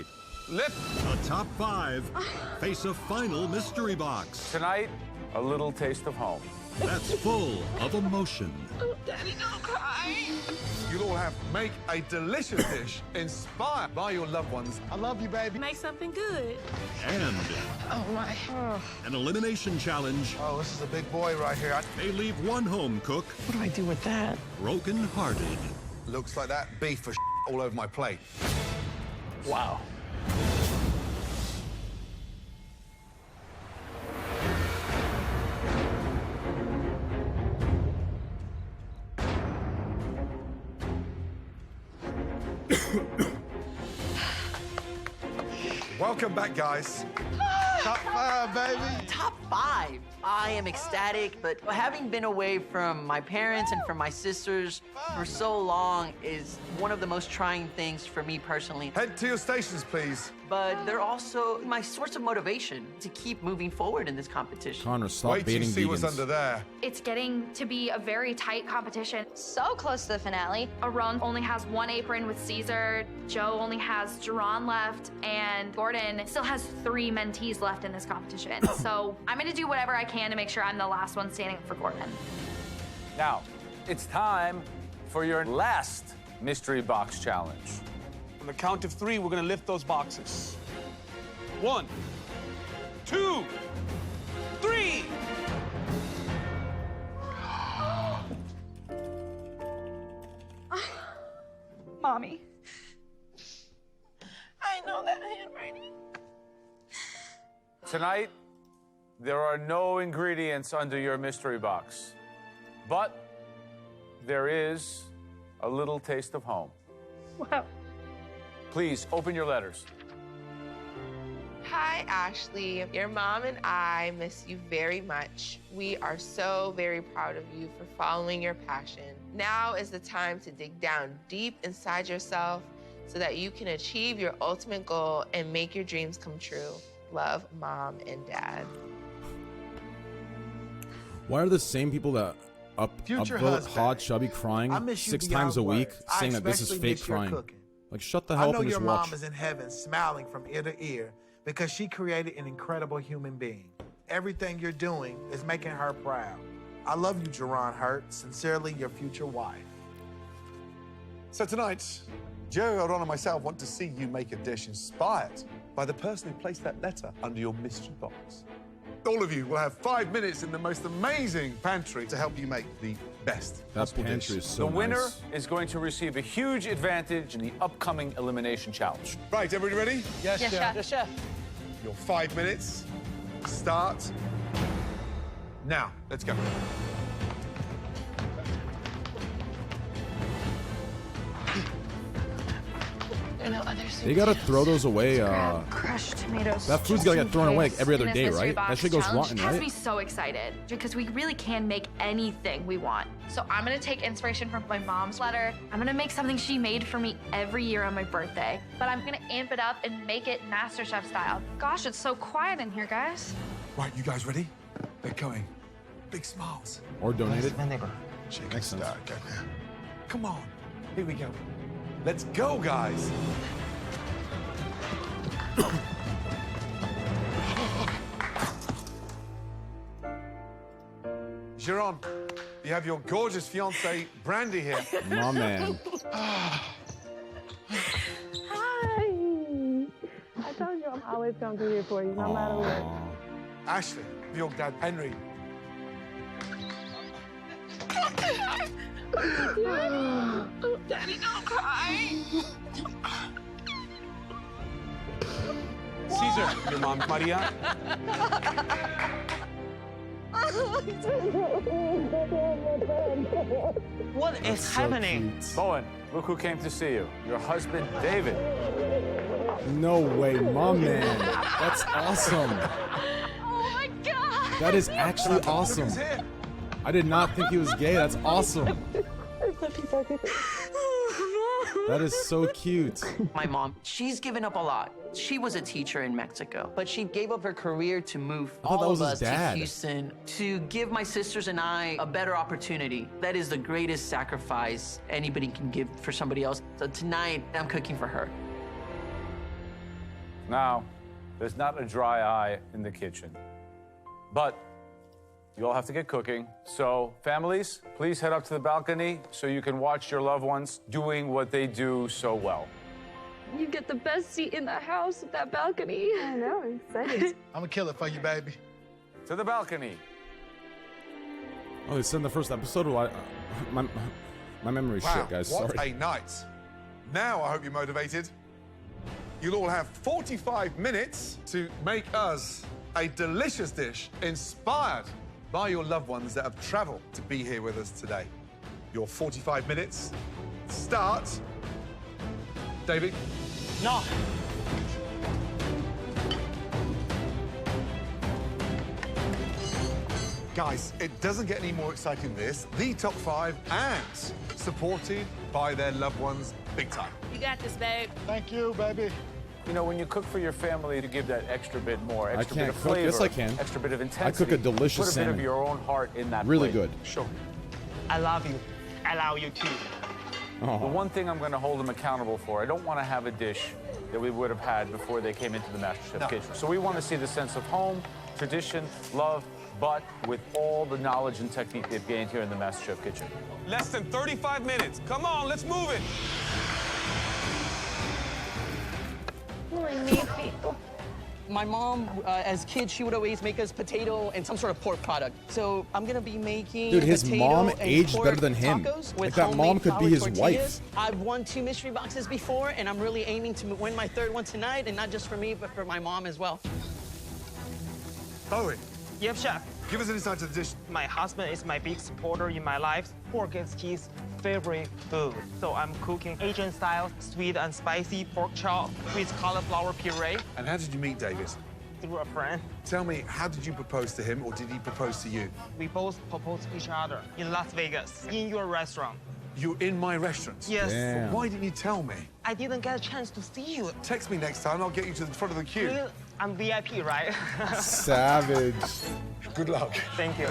tonight, the top 5 face a final mystery box. Tonight, a little taste of home. That's full of emotion. Daddy, don't cry. You'll all have to make a delicious dish inspired by your loved ones. I love you, baby. Make something good. And Oh, my. an elimination challenge Oh, this is a big boy right here. may leave one home cook What do I do with that? broken-hearted. Looks like that beef for all over my plate. Wow. Welcome back, guys. Top 5, baby. Top 5. I am ecstatic, but having been away from my parents and from my sisters for so long is one of the most trying things for me personally. Head to your stations, please. But they're also my source of motivation to keep moving forward in this competition. Connor, stop Wait till you baiting see vegans. what's under there. It's getting to be a very tight competition. So close to the finale. Aaron only has 1 apron with Caesar, Joe only has Jerron left, and Gordon still has 3 mentees left in this competition. So I'm gonna do whatever I can to make sure I'm the last one standing up for Gordon. Now, it's time for your last mystery box challenge. On the count of 3, we're gonna lift those boxes. 1, 2, 3. Mommy. I know that handwriting. Tonight, there are no ingredients under your mystery box, but there is a little taste of home. Wow. Please open your letters. Hi, Ashley. Your mom and I miss you very much. We are so very proud of you for following your passion. Now is the time to dig down deep inside yourself so that you can achieve your ultimate goal and make your dreams come true. Love, Mom and Dad. Why are the same people that Future upvote husband. Hot Chubby I crying miss you 6 beyond times a week words. I saying that this is especially fake miss your crying? cooking. Like, shut the I hell know up and your just mom watch. is in heaven smiling from ear to ear because she created an incredible human being. Everything you're doing is making her proud. I love you, Jerron Hurt. Sincerely, your future wife. So tonight, Joe, Aaron, and myself want to see you make a dish inspired by the person who placed that letter under your mystery box. All of you will have 5 minutes in the most amazing pantry to help you make the best That possible pantry dish. is so The winner nice. is going to receive a huge advantage in the upcoming elimination challenge. Right, everybody ready? Yes, Yes, Chef. Chef. Chef. Your 5 minutes start now. Let's go. They gotta throw those away. Crushed tomatoes. That food's just gotta in get thrown away like case. every other In this day, mystery right? That box shit goes challenge rotten, has right? me so excited because we really can make anything we want. So I'm gonna take inspiration from my mom's letter. I'm gonna make something she made for me every year on my birthday, but I'm gonna amp it up and make it MasterChef style. Gosh, it's so quiet in here, guys. Right, you guys ready? They're going. Big smiles. Or donate it. Chicken stock. Come on. Here we go. Let's go, guys. Jerron, you have your gorgeous fiancée, Brandy, here. My man. Hi. I told you I'm always gonna be here for you, no matter what. Aw. Ashley, your dad, Henry. Daddy, don't cry. Caesar, your mom, Maria. What is So happening? cute. Bowen, look who came to see you. Your husband, David. No way, my man. That's awesome. Oh my God! That is actually awesome. Look who's here. I did not think he was gay. That's awesome. That is so cute. My mom, she's given up a lot. She was a teacher in Mexico, but she gave up her career to move I thought that all was of his us dad. to Houston to give my sisters and I a better opportunity. That is the greatest sacrifice anybody can give for somebody else. So tonight, I'm cooking for her. Now, there's not a dry eye in the kitchen. But you all have to get cooking. So, families, please head up to the balcony so you can watch your loved ones doing what they do so well. You get the best seat in the house with that balcony. I know, I'm excited. I'm gonna kill it for you, baby. To the balcony. Oh, they said in the first episode? Well, my memory's shit, guys. What Sorry. a night. Now I hope you're motivated. You'll all have 45 minutes to make us a delicious dish inspired by your loved ones that have traveled to be here with us today. Your 45 minutes start. David? No. Guys, it doesn't get any more exciting than this. The top 5 and supported by their loved ones big time. You got this, babe. Thank you, baby. You know, when you cook for your family, to give that extra bit more, extra bit can't of cook. flavor, Yes, I can. extra bit of I intensity. cook a delicious Put a salmon. bit of your own heart in that Really plate. good. Sure. I love you. I love you too. Oh. The one thing I'm going to hold them accountable for, I don't want to have a dish that we would have had before they came into the MasterChef kitchen. So we want to see the sense of home, tradition, love, but with all the knowledge and technique they've gained here in the MasterChef kitchen. Less than 35 minutes. Come on, let's move it. My mom, as kids, she would always make us potato and some sort of pork product. So I'm gonna be making Dude, his potato mom and aged pork better than him. tacos Like, with that mom homemade could be flour his tortillas. wife. I've won 2 mystery boxes before, and I'm really aiming to win my 3rd one tonight, and not just for me, but for my mom as well. Owen, Yep, chef. give us an insight to the dish. My husband is my big supporter in my life. Pork is his favorite food. So I'm cooking Asian-style sweet and spicy pork chop with cauliflower puree And how did you meet David? through a friend. Tell me, how did you propose to him, or did he propose to you? We both proposed each other in Las Vegas, in your restaurant. You're in my restaurant? Yes. Damn. Why didn't you tell me? I didn't get a chance to see you. Text me next time, I'll get you to the front of the queue. Really? I'm VIP, right? Savage. Good luck. Thank you.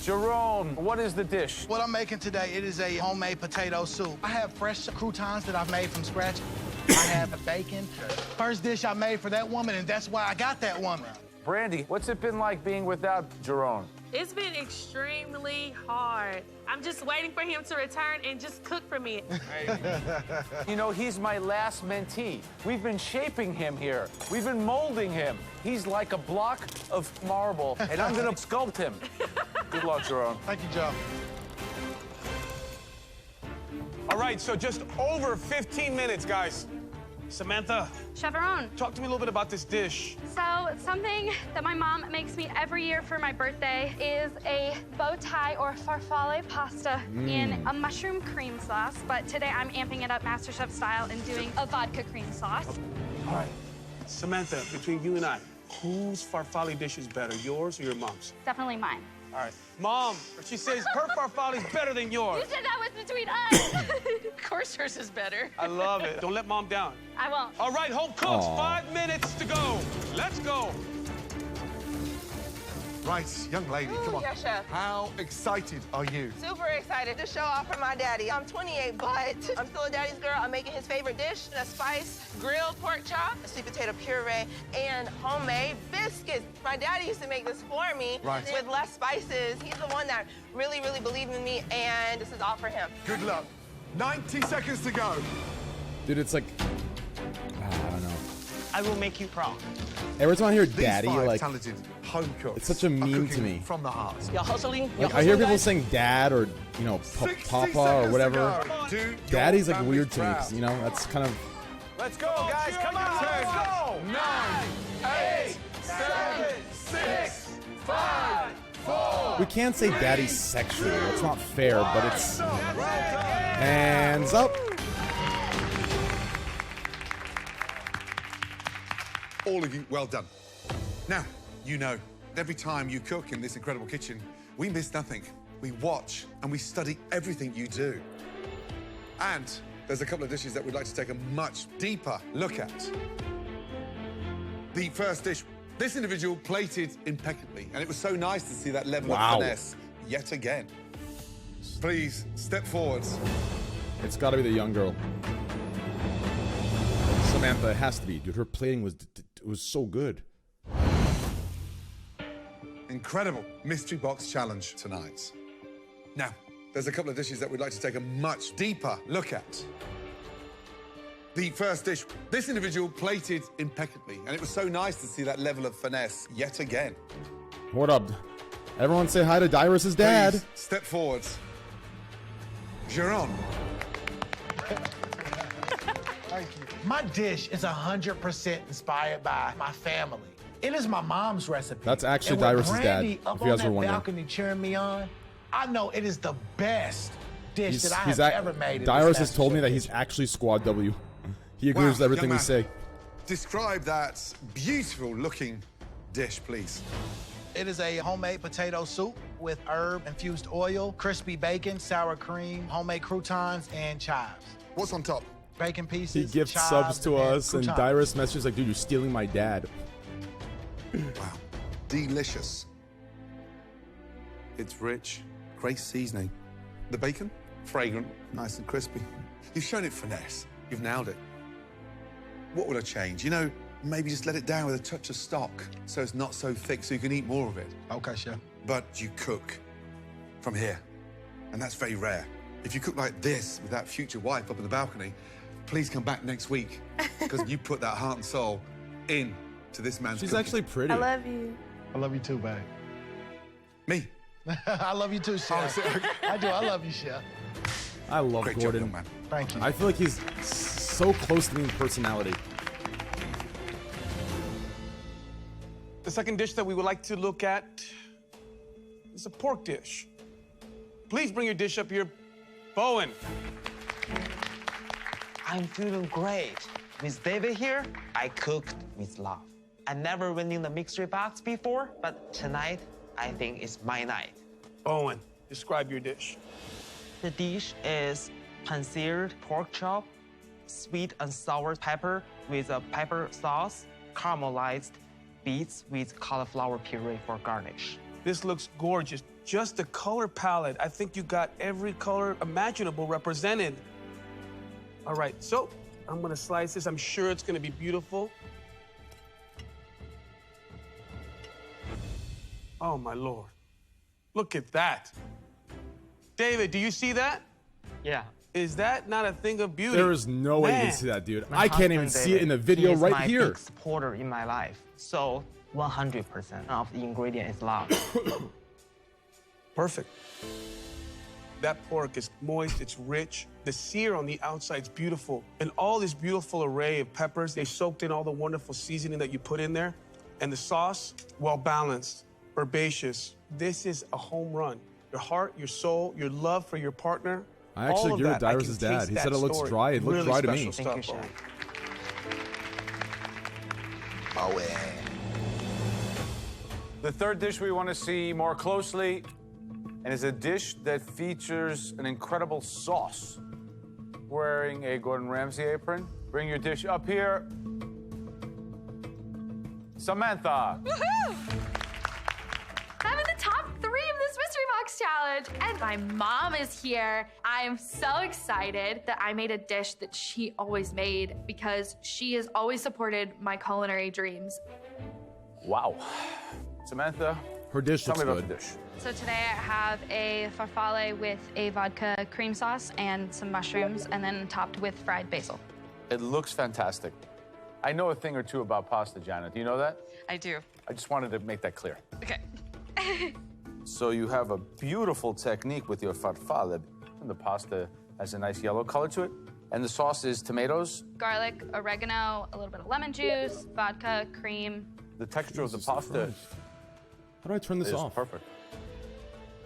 Jerome, what is the dish? What I'm making today, it is a homemade potato soup. I have fresh croutons that I've made from scratch. I have a bacon. First dish I made for that woman, and that's why I got that woman. Brandy, what's it been like being without Jerome? It's been extremely hard. I'm just waiting for him to return and just cook for me. You know, he's my last mentee. We've been shaping him here. We've been molding him. He's like a block of marble, and I'm gonna sculpt him. Good luck, Jerome. Thank you, Joe. All right, so just over 15 minutes, guys. Samantha, Chevron. talk to me a little bit about this dish. So something that my mom makes me every year for my birthday is a bow tie or farfalle pasta in a mushroom cream sauce. But today I'm amping it up MasterChef style and doing a vodka cream sauce. All right. Samantha, between you and I, whose farfalle dish is better, yours or your mom's? Definitely mine. All right. Mom, she says her farfalle is better than yours. You said that was between us. Of course hers is better. I love it. Don't let mom down. I won't. All right, home cooks, Aw. 5 minutes to go. Let's go. Right, young lady, come on. Yes, chef. How excited are you? Super excited to show off for my daddy. I'm 28, but I'm still a daddy's girl. I'm making his favorite dish, a spice grilled pork chop, a sweet potato puree, and homemade biscuits. My daddy used to make this for me with less spices. He's the one that really, really believed in me, and this is all for him. Good luck. 90 seconds to go. Dude, it's like, I don't know. I will make you proud. Every time I hear These daddy, 5 like, talented home cooks it's such a are meme to cooking me. from the heart. Y'all hustling? Like, I hear people saying dad or, you know, 60 papa or seconds whatever. to go. Do your Daddy's like family weird to me, proud. 'cause, you know, that's kind of. Let's go, guys. Come on. 10, Let's go. 9, 8, 7, 6, 5, 4. We can't say daddy sexually. It's not fair, but it's. Hands up. All of you, well done. Now, you know, every time you cook in this incredible kitchen, we miss nothing. We watch and we study everything you do. And there's a couple of dishes that we'd like to take a much deeper look at. The first dish, this individual plated impeccably, and it was so nice to see that level of finesse yet again. Please, step forwards. It's got to be the young girl. Samantha. It has to be, dude. Her plating was so good. Incredible mystery box challenge tonight. Now, there's a couple of dishes that we'd like to take a much deeper look at. The first dish, this individual plated impeccably, and it was so nice to see that level of finesse yet again. What up? Everyone say hi to Dyrus's dad. Please step forward. Geron. Thank you. My dish is 100% inspired by my family. It is my mom's recipe. That's actually and with Dyrus's dad, Brandy if up you guys on were that wondering. balcony cheering me on, I know it is the best dish that I have ever made. Dyrus has told me that he's actually SquadW. He agrees with everything we say. Describe that beautiful looking dish, please. It is a homemade potato soup with herb-infused oil, crispy bacon, sour cream, homemade croutons, and chives. What's on top? Bacon pieces, He gives chives, subs to and us, and croutons. Dyrus messages like, dude, you're stealing my dad. Wow, delicious. It's rich, great seasoning. The bacon, fragrant, nice and crispy. You've shown it finesse. You've nailed it. What would I change? You know, maybe just let it down with a touch of stock so it's not so thick so you can eat more of it. Okay, chef. But you cook from here, and that's very rare. If you cook like this with that future wife up on the balcony, please come back next week because you put that heart and soul in to this man's She's cooking. actually pretty. I love you. I love you too, babe. Me? I love you too, chef. I do. I love you, chef. I love Great job, Gordon. young man. Thank you. I feel like he's so close to me in personality. The second dish that we would like to look at is a pork dish. Please bring your dish up here, Bowen. I'm feeling great. With David here, I cooked with love. I never went in the mystery box before, but tonight, I think it's my night. Bowen, describe your dish. The dish is pan-seared pork chop, sweet and sour pepper with a pepper sauce, caramelized beets with cauliflower puree for garnish. This looks gorgeous. Just the color palette. I think you got every color imaginable represented. All right, so I'm gonna slice this. I'm sure it's gonna be beautiful. Oh, my Lord. Look at that. David, do you see that? Yeah. Is that not a thing of beauty? There is no way you can Man. see that, dude. My I can't even husband, see it in the video David, right he is here. my big supporter in my life. So 100% of the ingredient is love. Perfect. That pork is moist, it's rich. The sear on the outside's beautiful. And all this beautiful array of peppers, they soaked in all the wonderful seasoning that you put in there. And the sauce, well-balanced, herbaceous. This is a home run. Your heart, your soul, your love for your partner. I actually all of agree with that, I can Dyrus's dad. taste He that said it looks story. dry. It looked Really dry to me. special Thank you, stuff, chef. Bowen. Oh, yeah. The third dish we want to see more closely, and is a dish that features an incredible sauce. Wearing a Gordon Ramsay apron. Bring your dish up here. Samantha. Woohoo! I'm in the top 3 of this mystery box challenge, and my mom is here. I am so excited that I made a dish that she always made because she has always supported my culinary dreams. Wow. Samantha, Her dish tell looks me about good. the dish. So today I have a farfalle with a vodka cream sauce and some mushrooms, and then topped with fried basil. It looks fantastic. I know a thing or two about pasta, Janet. Do you know that? I do. I just wanted to make that clear. Okay. So you have a beautiful technique with your farfalle. And the pasta has a nice yellow color to it. And the sauce is tomatoes. Garlic, oregano, a little bit of lemon juice, vodka, cream. The texture of the pasta How do I turn this is off? perfect.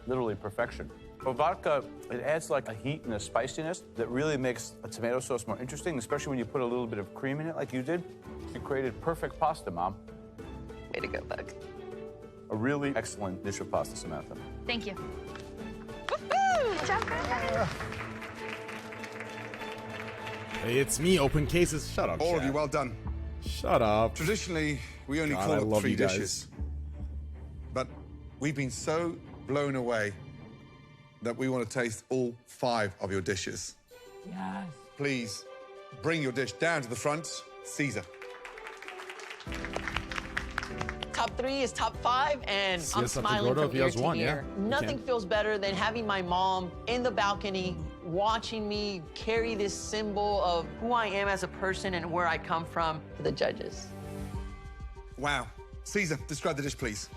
Literally perfection. But vodka, it adds like a heat and a spiciness that really makes a tomato sauce more interesting, especially when you put a little bit of cream in it like you did. You created perfect pasta, Mom. Way to go, Bug. A really excellent dish of pasta, Samantha. Thank you. Woohoo! Good job, guys. Hey, it's me, Open Cases. Shut up, All of Chad. you, well done. Shut up. Traditionally, we only God, I call it love 3 you guys. dishes. But we've been so blown away that we want to taste all 5 of your dishes. Yes. Please bring your dish down to the front. Caesar. Top 3 is top 5, and I'm smiling from ear to ear. Nothing feels better than having my mom in the balcony watching me carry this symbol of who I am as a person and where I come from to the judges. Wow. Caesar, describe the dish, please.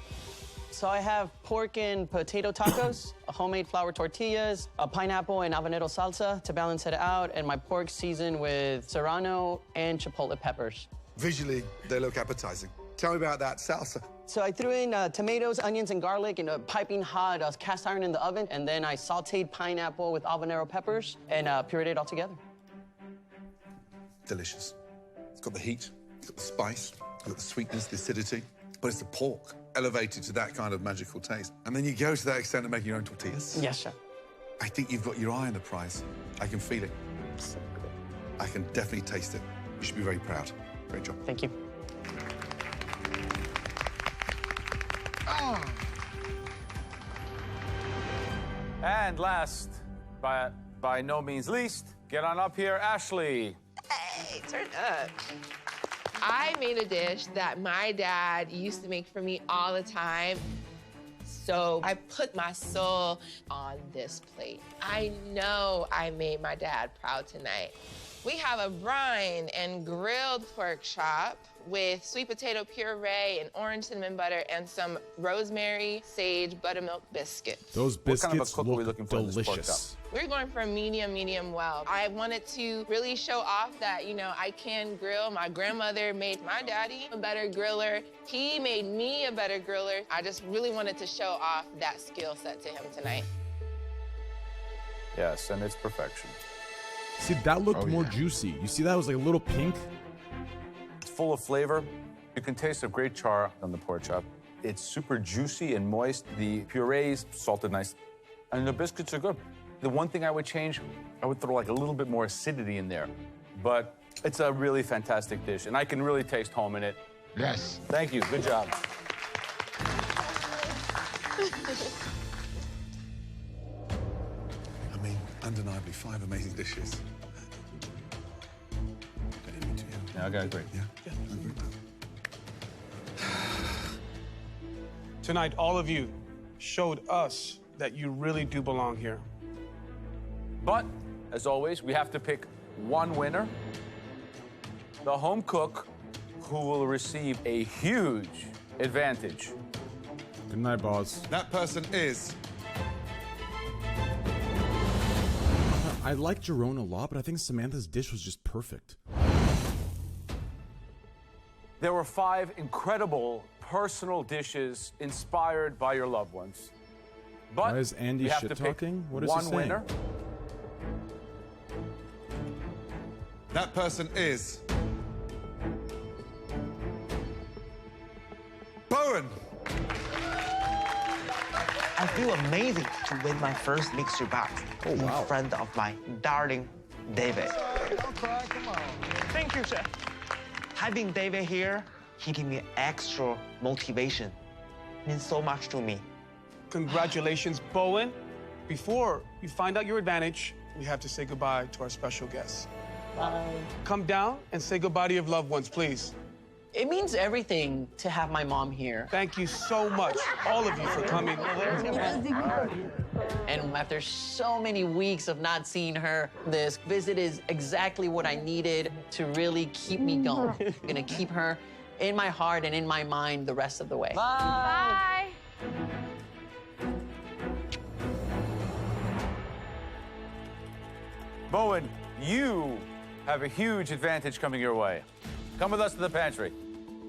So I have pork and potato tacos, a homemade flour tortillas, a pineapple and habanero salsa to balance it out, and my pork seasoned with serrano and chipotle peppers. Visually, they look appetizing. Tell me about that salsa. So I threw in tomatoes, onions, and garlic in a piping hot cast iron in the oven, and then I sauteed pineapple with habanero peppers and pureed it all together. Delicious. It's got the heat, it's got the spice, it's got the sweetness, the acidity, but it's the pork elevated to that kind of magical taste. And then you go to that extent of making your own tortillas. Yes, chef. I think you've got your eye on the prize. I can feel it. I can definitely taste it. You should be very proud. Great job. Thank you. And last, by no means least, get on up here, Ashley. Hey, turn up. I made a dish that my dad used to make for me all the time. So I put my soul on this plate. I know I made my dad proud tonight. We have a brine and grilled pork chop with sweet potato puree and orange cinnamon butter and some rosemary sage buttermilk biscuits. Those biscuits what kind of a cook are we look looking for in this pork delicious. chop? We're going for a medium well. I wanted to really show off that, you know, I can grill. My grandmother made my daddy a better griller. He made me a better griller. I just really wanted to show off that skill set to him tonight. Yes, and it's perfection. See, that looked more juicy. You see that was like a little pink? It's full of flavor. You can taste a great char on the pork chop. It's super juicy and moist. The puree's salted nice. And the biscuits are good. The one thing I would change, I would throw like a little bit more acidity in there. But it's a really fantastic dish, and I can really taste home in it. Yes. Thank you. Good job. I mean, undeniably 5 amazing dishes. Yeah, I got great. Yeah. Tonight, all of you showed us that you really do belong here. But, as always, we have to pick one winner. The home cook, who will receive a huge advantage. Good night, boss. That person is... I like Jerome a lot, but I think Samantha's dish was just perfect. There were 5 incredible personal dishes inspired by your loved ones. But Why is Andy you have to pick shit-talking? What is he one saying? winner. That person is... Bowen! I feel amazing to win my first mixture box in front of my darling David. Don't cry, come on. Thank you, chef. Having David here, he gave me extra motivation. It means so much to me. Congratulations, Bowen. Before you find out your advantage, we have to say goodbye to our special guests. Bye. Come down and say goodbye to your loved ones, please. It means everything to have my mom here. Thank you so much, all of you, for coming. And after so many weeks of not seeing her, this visit is exactly what I needed to really keep me going. I'm gonna keep her in my heart and in my mind the rest of the way. Bye. Bowen, you have a huge advantage coming your way. Come with us to the pantry.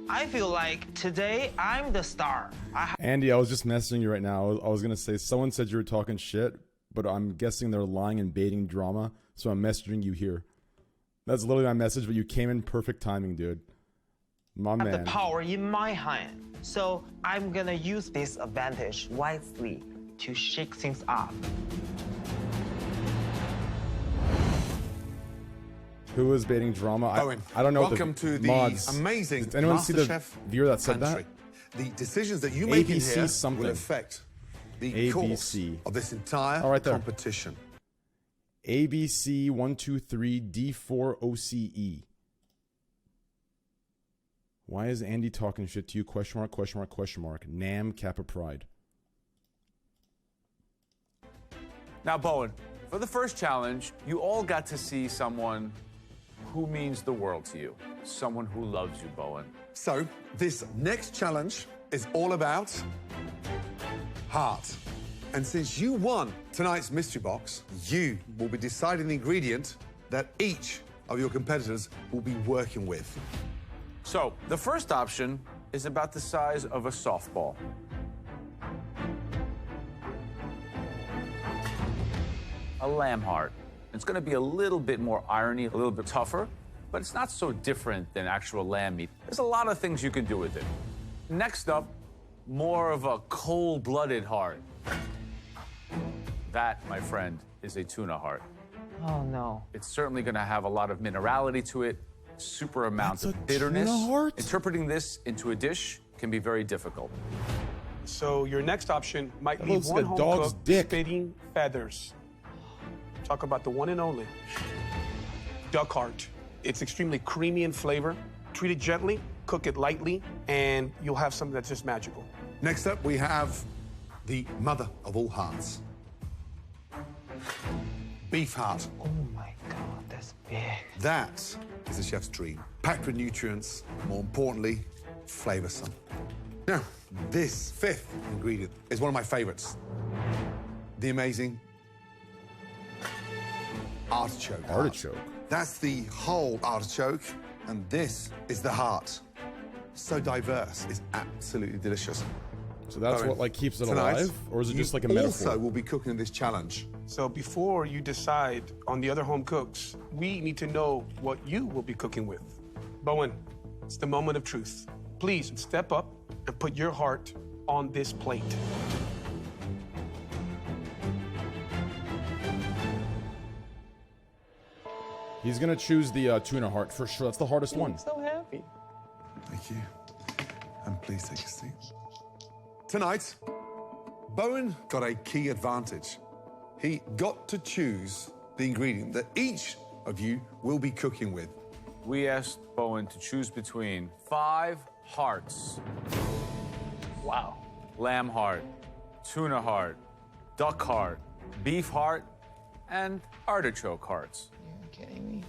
I feel like today I'm the star. Andy, I was just messaging you right now. I was gonna say someone said you were talking shit, but I'm guessing they're lying and baiting drama, so I'm messaging you here. That's literally my message, but you came in perfect timing, dude. My I have man. the power in my hand. So I'm gonna use this advantage wisely to shake things up. Who is baiting drama? Bowen, I don't know. welcome what to the mods. amazing Did anyone see the MasterChef viewer that said pantry. that? The decisions that you make in ABC here something. will affect the course ABC. of this entire Oh, right there. competition. ABC 123 D4 OCE. Why is Andy talking shit to you? Question mark, question mark, question mark. Nam Kappa Pride. Now, Bowen, for the first challenge, you all got to see someone who means the world to you. Someone who loves you, Bowen. So, this next challenge is all about heart. And since you won tonight's mystery box, you will be deciding the ingredient that each of your competitors will be working with. So, the first option is about the size of a softball. A lamb heart. It's going to be a little bit more irony, a little bit tougher, but it's not so different than actual lamb meat. There's a lot of things you can do with it. Next up, more of a cold-blooded heart. That, my friend, is a tuna heart. Oh, no. It's certainly going to have a lot of minerality to it, super amounts That's of a bitterness. tuna heart? Interpreting this into a dish can be very difficult. So your next option might That be looks one like a home dog's cook dick. spitting feathers. Talk about the one and only duck heart. It's extremely creamy in flavor. Treat it gently, cook it lightly, and you'll have something that's just magical. Next up, we have the mother of all hearts. Beef heart. Oh my God, that's big. That is a chef's dream. Packed with nutrients, more importantly, flavoursome. Now, this fifth ingredient is one of my favourites. The amazing artichoke. Artichoke. That's the whole artichoke, and this is the heart. So diverse, it's absolutely delicious. So that's Bowen, what like keeps it tonight, alive, or is it just you like a metaphor? Also, will be cooking this challenge. So before you decide on the other home cooks, we need to know what you will be cooking with. Bowen, it's the moment of truth. Please step up and put your heart on this plate. He's gonna choose the tuna heart for sure. That's the hardest one. I'm so happy. Thank you. And please take a seat. Tonight, Bowen got a key advantage. He got to choose the ingredient that each of you will be cooking with. We asked Bowen to choose between 5 hearts. Wow. Lamb heart, tuna heart, duck heart, beef heart, and artichoke hearts. You're kidding me.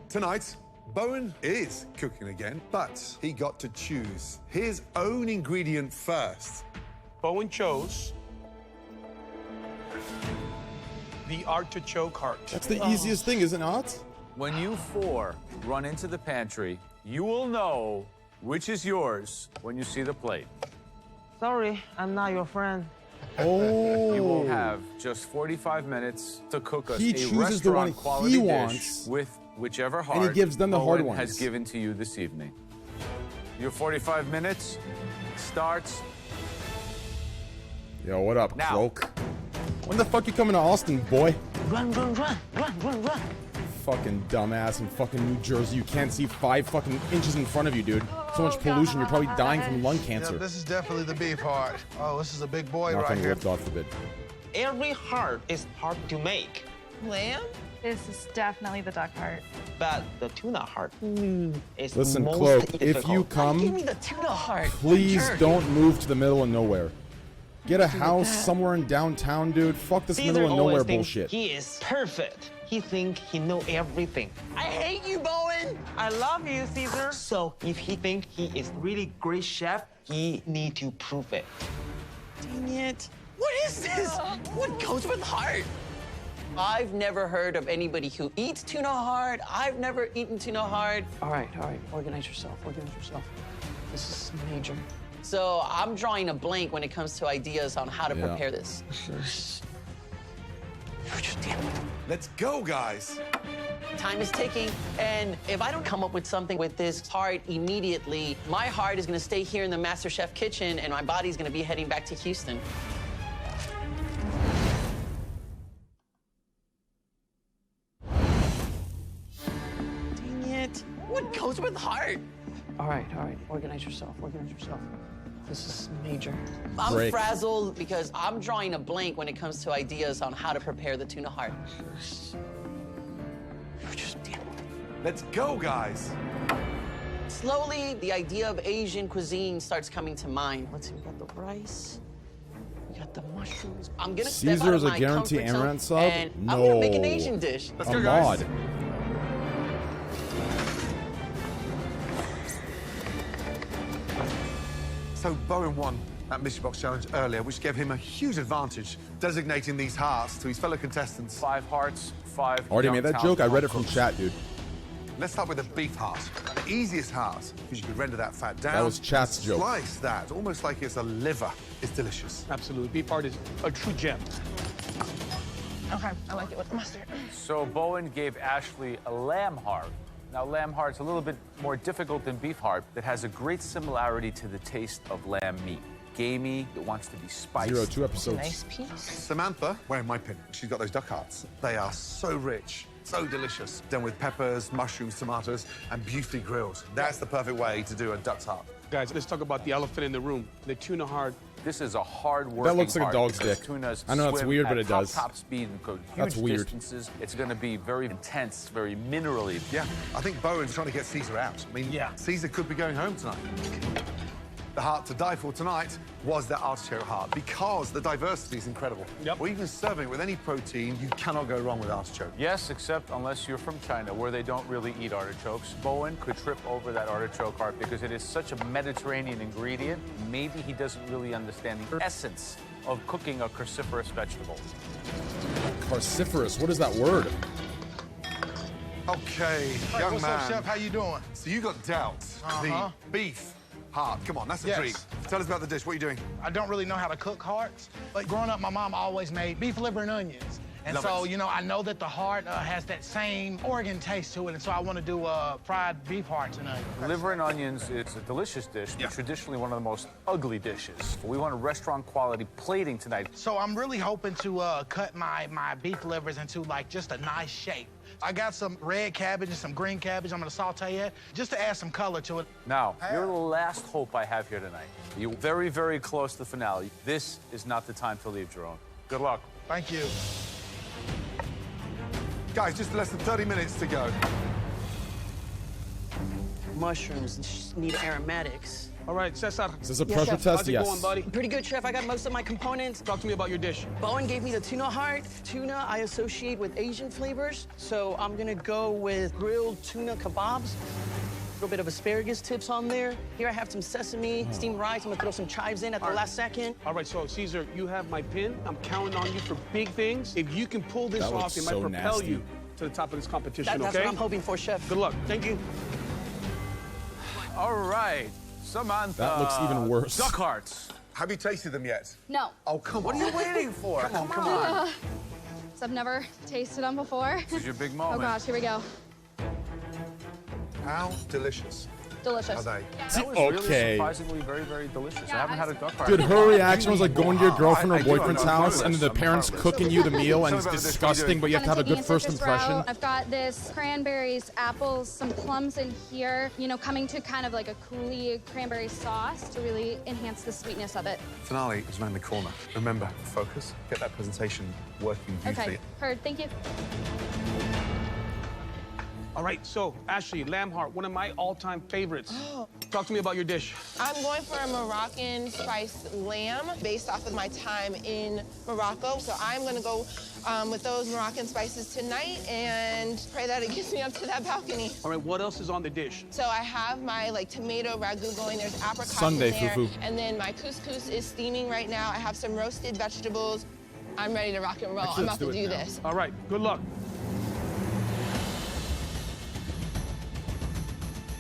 Tonight, Bowen is cooking again, but he got to choose his own ingredient first. Bowen chose the artichoke heart. That's the easiest thing, is it not? When you 4 run into the pantry, you will know which is yours when you see the plate. Sorry, I'm not your friend. Oh. You will have just 45 minutes to cook us He a chooses the one restaurant quality he dish wants, with whichever heart and he gives them the hard Bowen ones. has given to you this evening. Your 45 minutes starts Yo, what up, now. Cloak? When the fuck you coming to Austin, boy? Run, run, run, run, run, run. Fucking dumbass in fucking New Jersey. You can't see 5 fucking inches in front of you, dude. So much pollution, you're probably dying from lung cancer. Yeah, this is definitely the beef heart. Oh, this is a big boy Knock right on here. wood, God forbid. Every heart is hard to make, Lamb? This is definitely the duck heart. but the tuna heart is Listen, most Cloak, difficult. if you Give come, me the tuna heart. please Jerk. don't move to the middle of nowhere. Get a house somewhere in downtown, dude. Fuck this Caesar middle of nowhere always thinks bullshit. he is perfect. He think he know everything. I hate you, Bowen. I love you, Caesar. So if he think he is really great chef, he need to prove it. Dang it. What is this? What goes with heart? I've never heard of anybody who eats tuna heart. I've never eaten tuna heart. All right. Organize yourself. This is major. So I'm drawing a blank when it comes to ideas on how to prepare this. Let's go, guys. Time is ticking, and if I don't come up with something with this heart immediately, my heart is gonna stay here in the Master Chef kitchen, and my body's gonna be heading back to Houston. Dang it. What goes with heart? All right. Organize yourself. This is major. I'm Break. frazzled because I'm drawing a blank when it comes to ideas on how to prepare the tuna heart. Let's go, guys. Slowly, the idea of Asian cuisine starts coming to mind. Let's see, we got the rice. We got the mushrooms. I'm gonna step Caesar out is of a my guarantee comfort zone, amaranth sub? and I'm gonna make an Asian dish. Let's go, guys. So Bowen won that mystery box challenge earlier, which gave him a huge advantage, designating these hearts to his fellow contestants. 5 hearts, 5. Already young, made that joke? I read it from cooks. chat, dude. Let's start with the beef heart. The easiest heart, because you could render that fat down. That was chat's joke. Slice that, almost like it's a liver. It's delicious. Absolutely. Beef heart is a true gem. Okay, I like it with mustard. So Bowen gave Ashley a lamb heart. Now, lamb heart's a little bit more difficult than beef heart. That has a great similarity to the taste of lamb meat. Gamey, it wants to be spiced. 2 episodes. Nice piece. Samantha, wearing my pin, she's got those duck hearts. They are so rich, so delicious. Done with peppers, mushrooms, tomatoes, and beautifully grilled. That's the perfect way to do a duck's heart. Guys, let's talk about the elephant in the room, the tuna heart. This is a hard working That looks like a heart dog's because dick. Tunas I know it's swim weird, but at it does. top speed and go huge That's weird. distances. It's going to be very intense, very minerally. Yeah, I think Bowen's trying to get Caesar out. I mean, Caesar could be going home tonight. The heart to die for tonight was the artichoke heart because the diversity is incredible. Yep. Or even serving it with any protein, you cannot go wrong with artichoke. Yes, except unless you're from China, where they don't really eat artichokes. Bowen could trip over that artichoke heart because it is such a Mediterranean ingredient. Maybe he doesn't really understand the essence of cooking a cruciferous vegetable. Carciferous, what is that word? Okay, Hey, young what's man. up, Chef? How you doing? So you got dealt the beef heart. Come on, that's a Yes. treat. Tell us about the dish. What are you doing? I don't really know how to cook hearts, but growing up, my mom always made beef liver and onions. And Love so, it. you know, I know that the heart has that same organ taste to it, and so I want to do fried beef heart tonight. Liver and onions is a delicious dish, but traditionally one of the most ugly dishes. We want a restaurant quality plating tonight. So I'm really hoping to cut my beef livers into, like, just a nice shape. I got some red cabbage and some green cabbage I'm gonna saute it, just to add some color to it. Now, you're the last hope I have here tonight. You're very, very close to the finale. This is not the time to leave, Jerome. Good luck. Thank you. Guys, just less than 30 minutes to go. Mushrooms need aromatics. All right, Cesar. Is this a Yes, pressure chef. test? How's it Yes. going, buddy? Pretty good, chef. I got most of my components. Talk to me about your dish. Bowen gave me the tuna heart. Tuna I associate with Asian flavors, so I'm gonna go with grilled tuna kebabs. A little bit of asparagus tips on there. Here I have some sesame, steamed rice. I'm gonna throw some chives in at the last second. All right, so Caesar, you have my pin. I'm counting on you for big things. If you can pull this That off, looks it might so propel nasty. you to the top of this competition, That's okay? what I'm hoping for, chef. Good luck. Thank you. All right, Samantha. That looks even worse. Duck hearts. Have you tasted them yet? No. Oh, come What on. are you waiting for? Come on. So I've never tasted them before. This is your big Oh moment. gosh, here we go. How delicious Delicious. are they? That was really Okay. surprisingly very, very delicious. I haven't had a duck heart. Dude, her reaction was like going to your girlfriend I or do, I'm boyfriend's not house proud and of the this. parents I'm proud of cooking you the meal and Tell it's me about this. What are you disgusting, doing? but you have to have a Kinda good taking first citrus impression. route. I've got this cranberries, apples, some plums in here, you know, coming to kind of like a coulis cranberry sauce to really enhance the sweetness of it. Finale is around the corner. Remember, focus. Get that presentation working beautifully. Okay, heard, thank you. All right, so Ashley, lamb heart, one of my all-time favorites. Talk to me about your dish. I'm going for a Moroccan spiced lamb based off of my time in Morocco. So I'm gonna go with those Moroccan spices tonight and pray that it gets me up to that balcony. All right, what else is on the dish? So I have my tomato ragu going. There's apricots Sunday, in there. fufu. And then my couscous is steaming right now. I have some roasted vegetables. I'm ready to rock and roll. Actually, I'm let's about to do it do now. this. All right, good luck.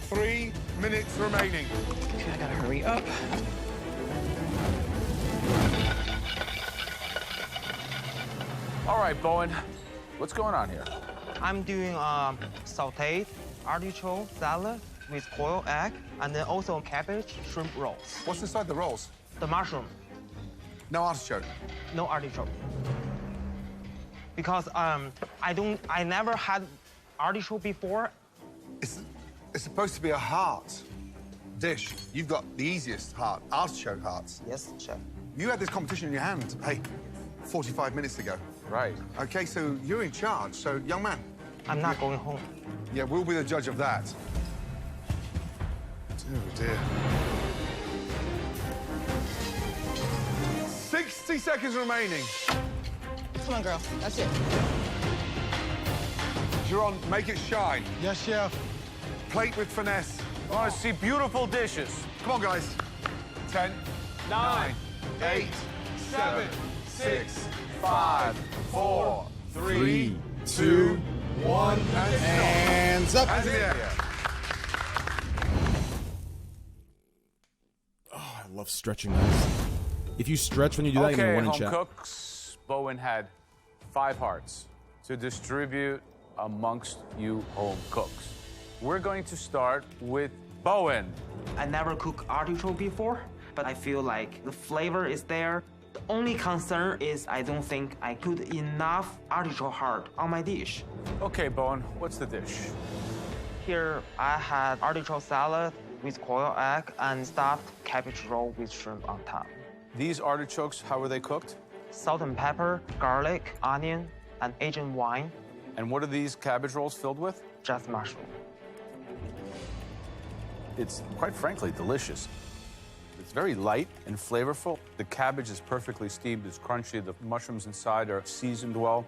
3 minutes remaining. Okay, I gotta hurry up. All right, Bowen, what's going on here? I'm doing sauteed artichoke salad with boiled egg, and then also cabbage shrimp rolls. What's inside the rolls? The mushroom, No artichoke. no artichoke. Because I never had artichoke before. It's supposed to be a heart dish. You've got the easiest heart, artichoke hearts. Yes, chef. You had this competition in your hand, hey, 45 minutes ago. Right. Okay, so you're in charge. So, young man. I'm not going home. Yeah, we'll be the judge of that. Oh, dear. 60 seconds remaining. Come on, girl. That's it. Jerron, make it shine. Yes, chef. Plate with finesse. I want to see beautiful dishes. Come on, guys. 10, 9, 8, 7, 6, 5, 4, 3, 2, 1, and Hands up. Hands in the air. Oh, I love stretching guys. If you stretch when you do that, you're Okay, gonna win in home chat. cooks. Bowen had 5 hearts to distribute amongst you home cooks. We're going to start with Bowen. I never cooked artichoke before, but I feel like the flavor is there. The only concern is I don't think I put enough artichoke heart on my dish. Okay, Bowen, what's the dish? Here I had artichoke salad with quail egg and stuffed cabbage roll with shrimp on top. These artichokes, how were they cooked? Salt and pepper, garlic, onion, and Asian wine. And what are these cabbage rolls filled with? Just mushroom. It's, quite frankly, delicious. It's very light and flavorful. The cabbage is perfectly steamed, it's crunchy. The mushrooms inside are seasoned well.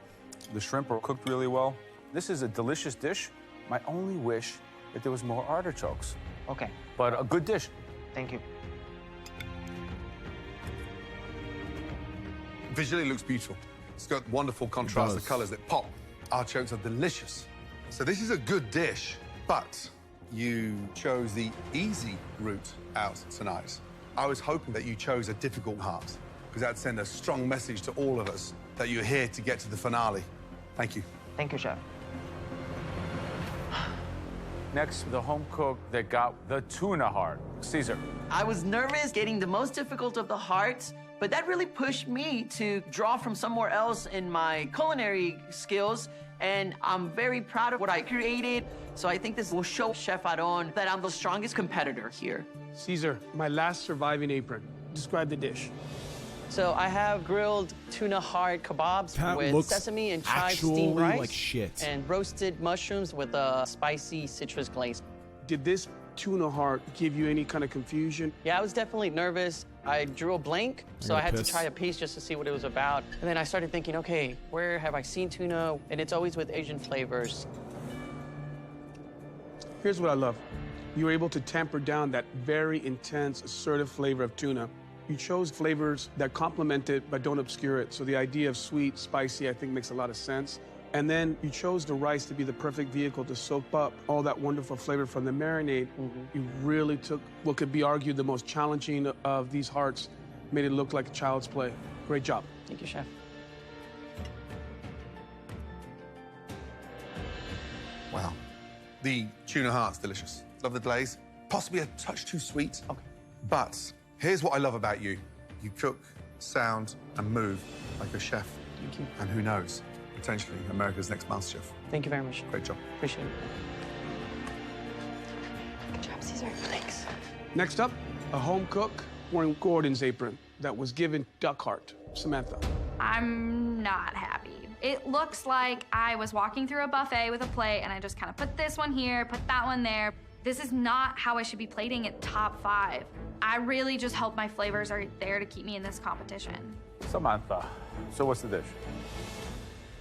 The shrimp are cooked really well. This is a delicious dish. My only wish that there was more artichokes. Okay. But a good dish. Thank you. Visually looks beautiful. It's got wonderful contrast, the colors that pop. Artichokes are delicious. So this is a good dish, but you chose the easy route out tonight. I was hoping that you chose a difficult heart, because that'd send a strong message to all of us that you're here to get to the finale. Thank you. Thank you, chef. Next, the home cook that got the tuna heart. Caesar. I was nervous getting the most difficult of the hearts, but that really pushed me to draw from somewhere else in my culinary skills, and I'm very proud of what I created. So I think this will show Chef Aron that I'm the strongest competitor here. Caesar, my last surviving apron. Describe the dish. So I have grilled tuna heart kebabs That with looks sesame and chive actually steamed rice. like shit. And roasted mushrooms with a spicy citrus glaze. Did this tuna heart give you any kind of confusion? Yeah, I was definitely nervous. I drew a blank, so I had to try a piece just to see what it was about. And then I started thinking, okay, where have I seen tuna? And it's always with Asian flavors. Here's what I love. You were able to tamper down that very intense, assertive flavor of tuna. You chose flavors that complement it but don't obscure it. So the idea of sweet, spicy, I think makes a lot of sense. And then you chose the rice to be the perfect vehicle to soak up all that wonderful flavor from the marinade. You really took what could be argued the most challenging of these hearts, made it look like a child's play. Great job. Thank you, Chef. Wow. The tuna heart's delicious. Love the glaze. Possibly a touch too sweet. Okay. But here's what I love about you. You cook, sound, and move like a chef. Thank you. And who knows, potentially America's next master chef. Thank you very much. Great job. Appreciate it. Good job, Caesar. Thanks. Next up, a home cook wearing Gordon's apron that was given duck heart. Samantha. I'm not happy. It looks like I was walking through a buffet with a plate and I just kind of put this one here, put that one there. This is not how I should be plating at top 5. I really just hope my flavors are there to keep me in this competition. Samantha. So what's the dish?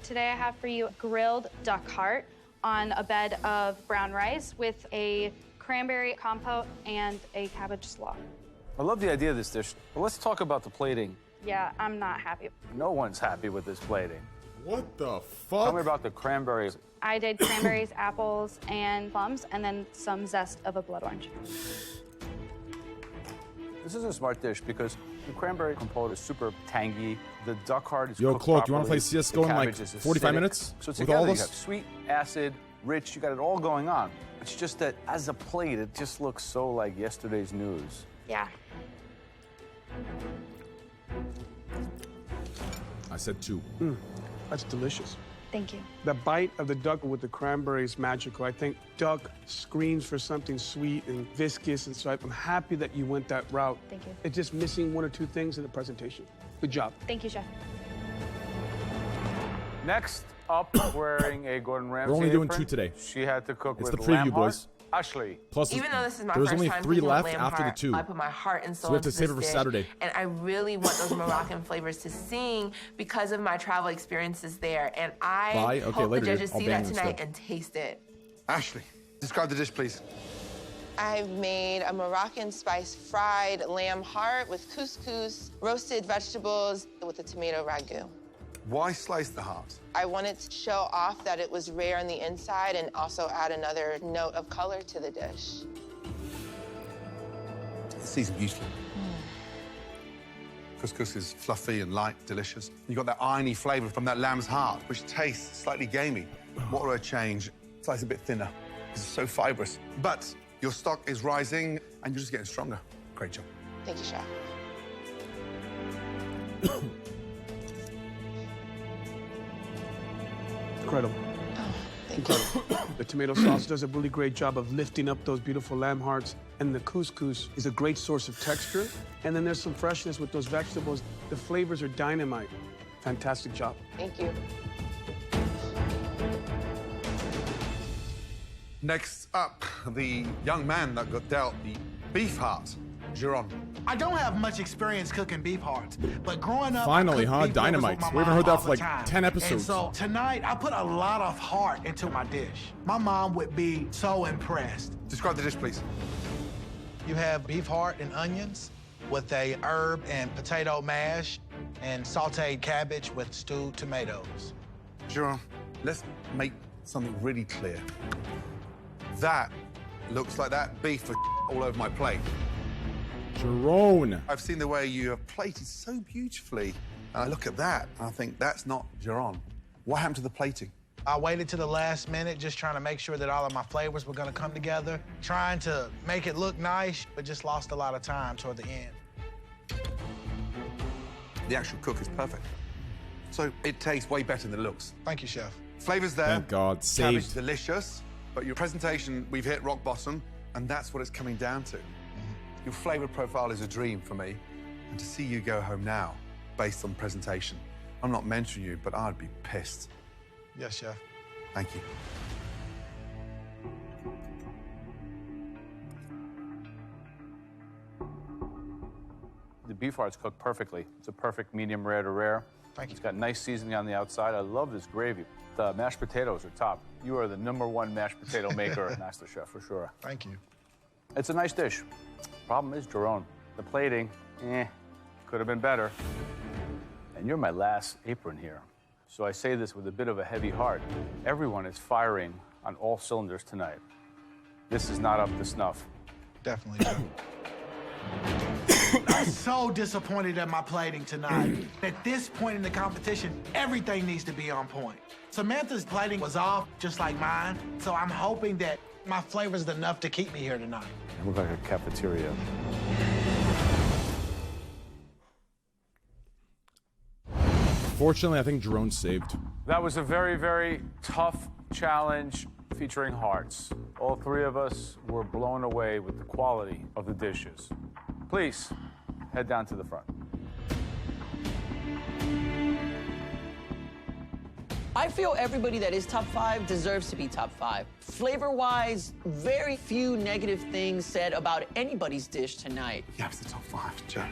Today I have for you grilled duck heart on a bed of brown rice with a cranberry compote and a cabbage slaw. I love the idea of this dish, but let's talk about the plating. Yeah, I'm not happy. No one's happy with this plating. What the fuck? Tell me about the cranberries. I did cranberries, apples, and plums, and then some zest of a blood orange. This is a smart dish because the cranberry compote is super tangy. The duck heart is Yo, cooked Clark, you want to play properly. CSGO in The like cabbage is 45 acidic. minutes? So with together all you this? have sweet, acid, rich, you got it all going on. It's just that as a plate, it just looks so like yesterday's news. Yeah. I said 2. That's delicious. Thank you. The bite of the duck with the cranberry is magical. I think duck screams for something sweet and viscous, and so I'm happy that you went that route. Thank you. It's just missing 1 or 2 things in the presentation. Good job. Thank you, Chef. Next up, wearing a Gordon Ramsay We're only doing apron, 2 today. She had to cook It's with the preview, lamb heart, boys. Ashley. Plus, Even though this is my there was first only time 3 cooking left lamb after the heart, 2. I put my heart and soul So we have to into save it this for dish, Saturday. and I really want those Moroccan flavors to sing because of my travel experiences there. And I Bye. Okay, hope later, the judges dude. I'll see bang that them tonight still. and taste it. Ashley, describe the dish, please. I've made a Moroccan spice fried lamb heart with couscous, roasted vegetables with a tomato ragu. Why slice the heart? I wanted to show off that it was rare on the inside and also add another note of color to the dish. It's seasoned beautifully. Couscous is fluffy and light, delicious. You got that irony flavor from that lamb's heart, which tastes slightly gamey. What a change. Slice a bit thinner. It's so fibrous. But your stock is rising, and you're just getting stronger. Great job. Thank you, Chef. Incredible. Incredible. The tomato sauce does a really great job of lifting up those beautiful lamb hearts, and the couscous is a great source of texture. And then there's some freshness with those vegetables. The flavors are dynamite. Fantastic job. Thank you. Next up, the young man that got dealt the beef heart, Giron. I don't have much experience cooking beef hearts, but growing up, Finally, I cooked beef livers Dynamite. with my We haven't mom heard that all for the like time. 10 episodes. And so tonight, I put a lot of heart into my dish. My mom would be so impressed. Describe the dish, please. You have beef heart and onions with a herb and potato mash and sauteed cabbage with stewed tomatoes. Giron, let's make something really clear. That looks like that beef was all over my plate. Jerome. I've seen the way you have plated so beautifully, and I look at that, and I think that's not Giron. What happened to the plating? I waited to the last minute, just trying to make sure that all of my flavors were gonna come together, trying to make it look nice, but just lost a lot of time toward the end. The actual cook is perfect. So it tastes way better than it looks. Thank you, Chef. Flavors there. Thank God. Cabbage Saved. delicious, but your presentation, we've hit rock bottom, and that's what it's coming down to. Your flavor profile is a dream for me, and to see you go home now, based on presentation, I'm not mentoring you, but I'd be pissed. Yes, Chef. Thank you. The beef heart's cooked perfectly. It's a perfect medium rare to rare. Thank you. It's got nice seasoning on the outside. I love this gravy. The mashed potatoes are top. You are the #1 mashed potato maker, Master Chef, for sure. Thank you. It's a nice dish. Problem is, Jerome, the plating, could have been better. And you're my last apron here. So I say this with a bit of a heavy heart. Everyone is firing on all cylinders tonight. This is not up to snuff. Definitely. I'm so disappointed at my plating tonight. At this point in the competition, everything needs to be on point. Samantha's plating was off, just like mine, so I'm hoping that my flavor's enough to keep me here tonight. It looks like a cafeteria. Fortunately, I think Jerome saved. That was a very, very tough challenge featuring hearts. All 3 of us were blown away with the quality of the dishes. Please, head down to the front. I feel everybody that is top 5 deserves to be top 5. Flavor-wise, very few negative things said about anybody's dish tonight. Yeah, it's the top 5, Joe.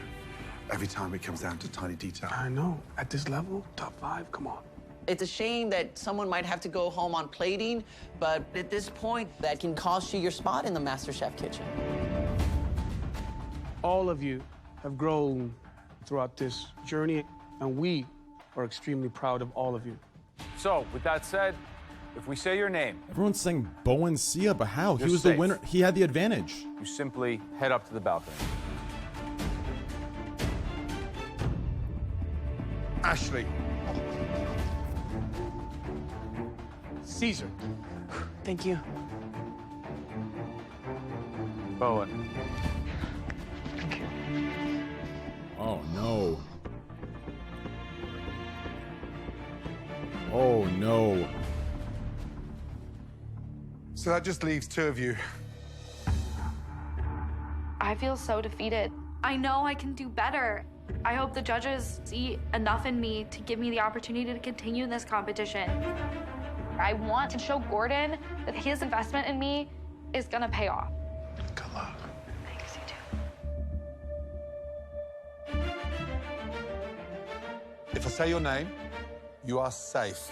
Every time it comes down to tiny detail. I know. At this level, top 5, come on. It's a shame that someone might have to go home on plating, but at this point, that can cost you your spot in the MasterChef kitchen. All of you have grown throughout this journey, and we are extremely proud of all of you. So, with that said, if we say your name, Everyone's saying Bowen Sia, but how? He You're was safe. the winner. He had the advantage. you simply head up to the balcony. Ashley. Caesar. Thank you. Bowen. Oh, no. Oh, no. So that just leaves 2 of you. I feel so defeated. I know I can do better. I hope the judges see enough in me to give me the opportunity to continue in this competition. I want to show Gordon that his investment in me is gonna pay off. Good luck. Thanks, you too. If I say your name, you are safe.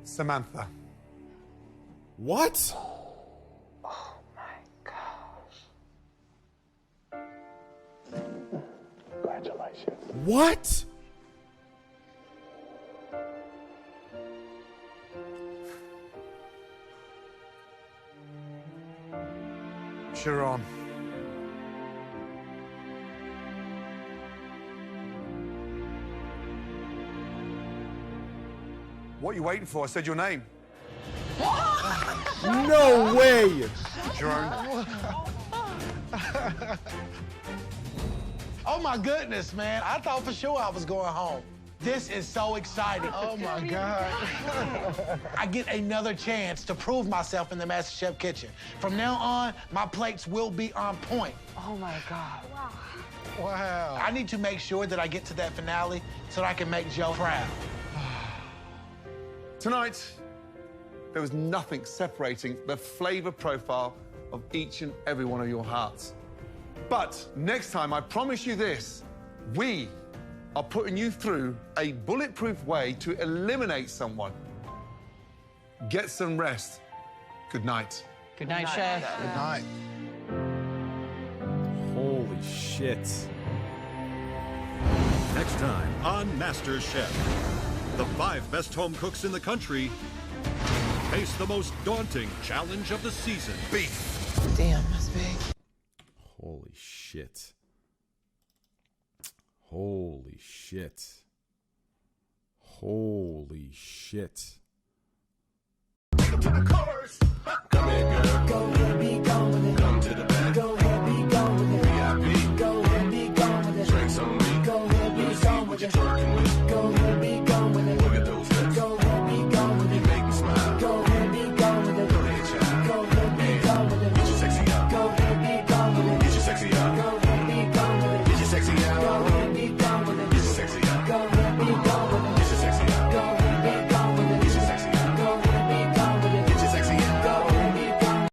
Samantha. What? Oh my gosh. Congratulations. What? Sharon. What are you waiting for? I said your name. No way! Sharon. Oh my goodness, man. I thought for sure I was going home. This is so exciting. Oh my God. I get another chance to prove myself in the MasterChef kitchen. From now on, my plates will be on point. Oh my God. Wow. I need to make sure that I get to that finale so that I can make Joe proud. Tonight, there was nothing separating the flavor profile of each and every one of your hearts. But next time, I promise you this, we are putting you through a bulletproof way to eliminate someone. Get some rest. Good night. Good night, Chef. Good night. Holy shit. Next time on MasterChef, the 5 best home cooks in the country face the most daunting challenge of the season. Beef. Damn, that's big. Holy shit. Holy shit. Holy shit. Come here, girl. Go, baby.